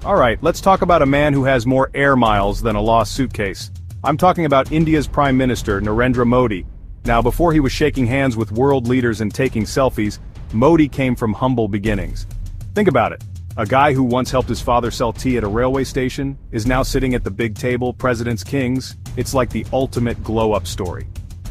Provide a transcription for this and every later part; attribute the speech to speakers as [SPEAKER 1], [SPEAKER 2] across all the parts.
[SPEAKER 1] Alright, let's talk about a man who has more air miles than a lost suitcase. I'm talking about India's Prime Minister, Narendra Modi. Now, before he was shaking hands with world leaders and taking selfies, Modi came from humble beginnings. Think about it. A guy who once helped his father sell tea at a railway station is now sitting at the big table, President's Kings. It's like the ultimate glow-up story.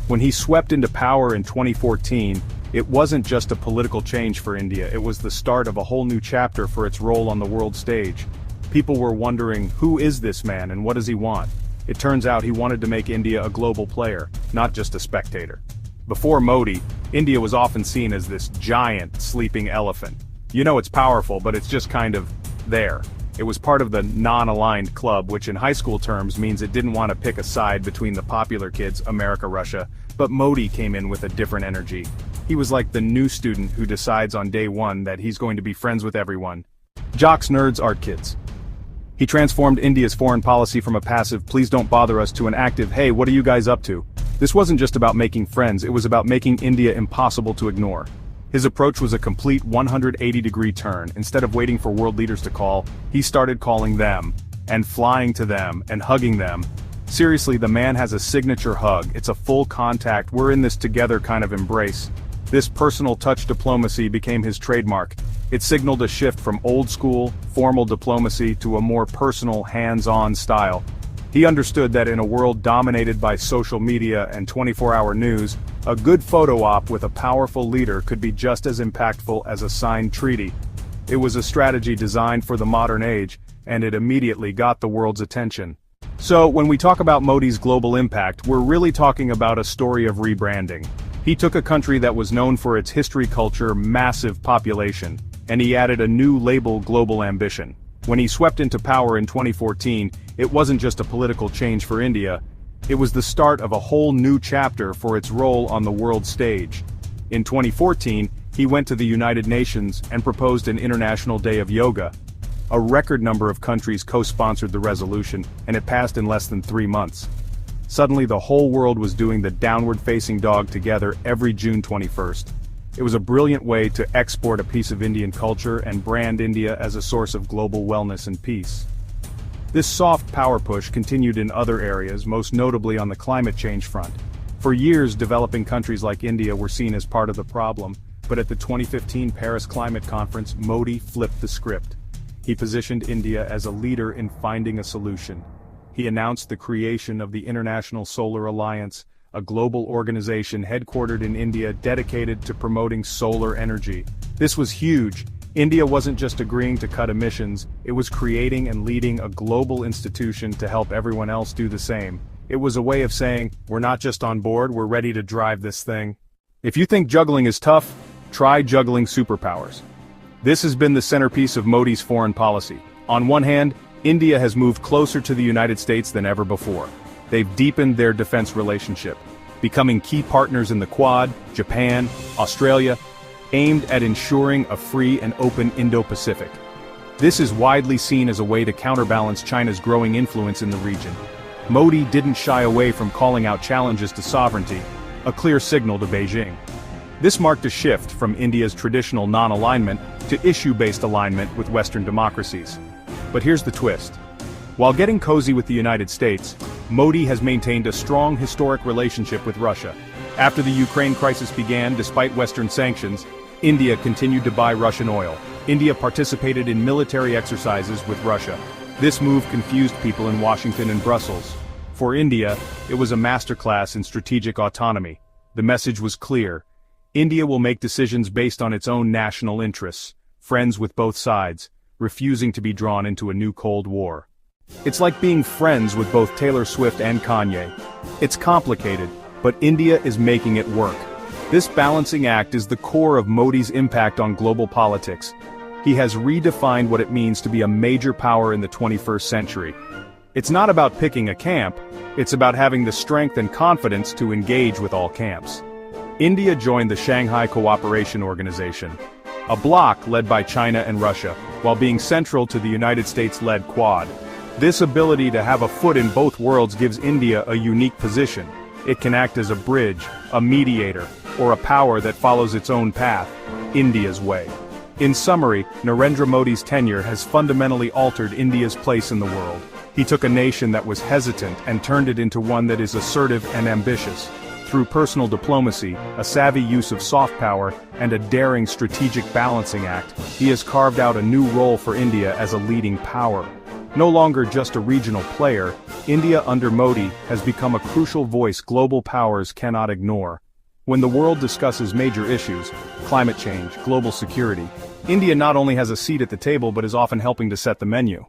[SPEAKER 1] When he swept into power in 2014, it wasn't just a political change for India, it was the start of a whole new chapter for its role on the world stage. People were wondering, who is this man and what does he want? It turns out he wanted to make India a global player, not just a spectator. Before Modi, India was often seen as this giant, sleeping elephant. You know it's powerful, but it's just kind of there. It was part of the non-aligned club, which in high school terms means it didn't want to pick a side between the popular kids, America, Russia, but Modi came in with a different energy. He was like the new student who decides on day one that he's going to be friends with everyone. Jocks, nerds, art kids. He transformed India's foreign policy from a passive, please don't bother us, to an active, hey, what are you guys up to? This wasn't just about making friends, it was about making India impossible to ignore. His approach was a complete 180-degree turn. Instead of waiting for world leaders to call, he started calling them, and flying to them, and hugging them. Seriously, the man has a signature hug. It's a full contact, we're in this together kind of embrace. This personal touch diplomacy became his trademark. It signaled a shift from old-school, formal diplomacy to a more personal, hands-on style. He understood that in a world dominated by social media and 24-hour news, a good photo op with a powerful leader could be just as impactful as a signed treaty. It was a strategy designed for the modern age, and it immediately got the world's attention. So, when we talk about Modi's global impact, we're really talking about a story of rebranding. He took a country that was known for its history, culture, massive population, and he added a new label, global ambition. When he swept into power in 2014, it wasn't just a political change for India, it was the start of a whole new chapter for its role on the world stage. In 2014, he went to the United Nations and proposed an International Day of Yoga. A record number of countries co-sponsored the resolution, and it passed in less than 3 months. Suddenly the whole world was doing the downward-facing dog together every June 21st. It was a brilliant way to export a piece of Indian culture and brand India as a source of global wellness and peace. This soft power push continued in other areas, most notably on the climate change front. For years, developing countries like India were seen as part of the problem, but at the 2015 Paris Climate Conference, Modi flipped the script. He positioned India as a leader in finding a solution. He announced the creation of the International Solar Alliance, a global organization headquartered in India dedicated to promoting solar energy. This was huge. India wasn't just agreeing to cut emissions, it was creating and leading a global institution to help everyone else do the same. It was a way of saying, we're not just on board, we're ready to drive this thing. If you think juggling is tough, try juggling superpowers. This has been the centerpiece of Modi's foreign policy. On one hand, India has moved closer to the United States than ever before. They've deepened their defense relationship, becoming key partners in the Quad, Japan, Australia, aimed at ensuring a free and open Indo-Pacific. This is widely seen as a way to counterbalance China's growing influence in the region. Modi didn't shy away from calling out challenges to sovereignty, a clear signal to Beijing. This marked a shift from India's traditional non-alignment to issue-based alignment with Western democracies. But here's the twist. While getting cozy with the United States, Modi has maintained a strong historic relationship with Russia. After the Ukraine crisis began, despite Western sanctions, India continued to buy Russian oil. India participated in military exercises with Russia. This move confused people in Washington and Brussels. For India, it was a masterclass in strategic autonomy. The message was clear. India will make decisions based on its own national interests, friends with both sides, refusing to be drawn into a new Cold War. It's like being friends with both Taylor Swift and Kanye. It's complicated, but India is making it work. This balancing act is the core of Modi's impact on global politics. He has redefined what it means to be a major power in the 21st century. It's not about picking a camp, it's about having the strength and confidence to engage with all camps. India joined the Shanghai Cooperation Organization, a bloc led by China and Russia, while being central to the United States-led Quad. This ability to have a foot in both worlds gives India a unique position. It can act as a bridge, a mediator, or a power that follows its own path, India's way. In summary, Narendra Modi's tenure has fundamentally altered India's place in the world. He took a nation that was hesitant and turned it into one that is assertive and ambitious. Through personal diplomacy, a savvy use of soft power, and a daring strategic balancing act, he has carved out a new role for India as a leading power. No longer just a regional player, India under Modi has become a crucial voice global powers cannot ignore. When the world discusses major issues, climate change, global security, India not only has a seat at the table but is often helping to set the menu.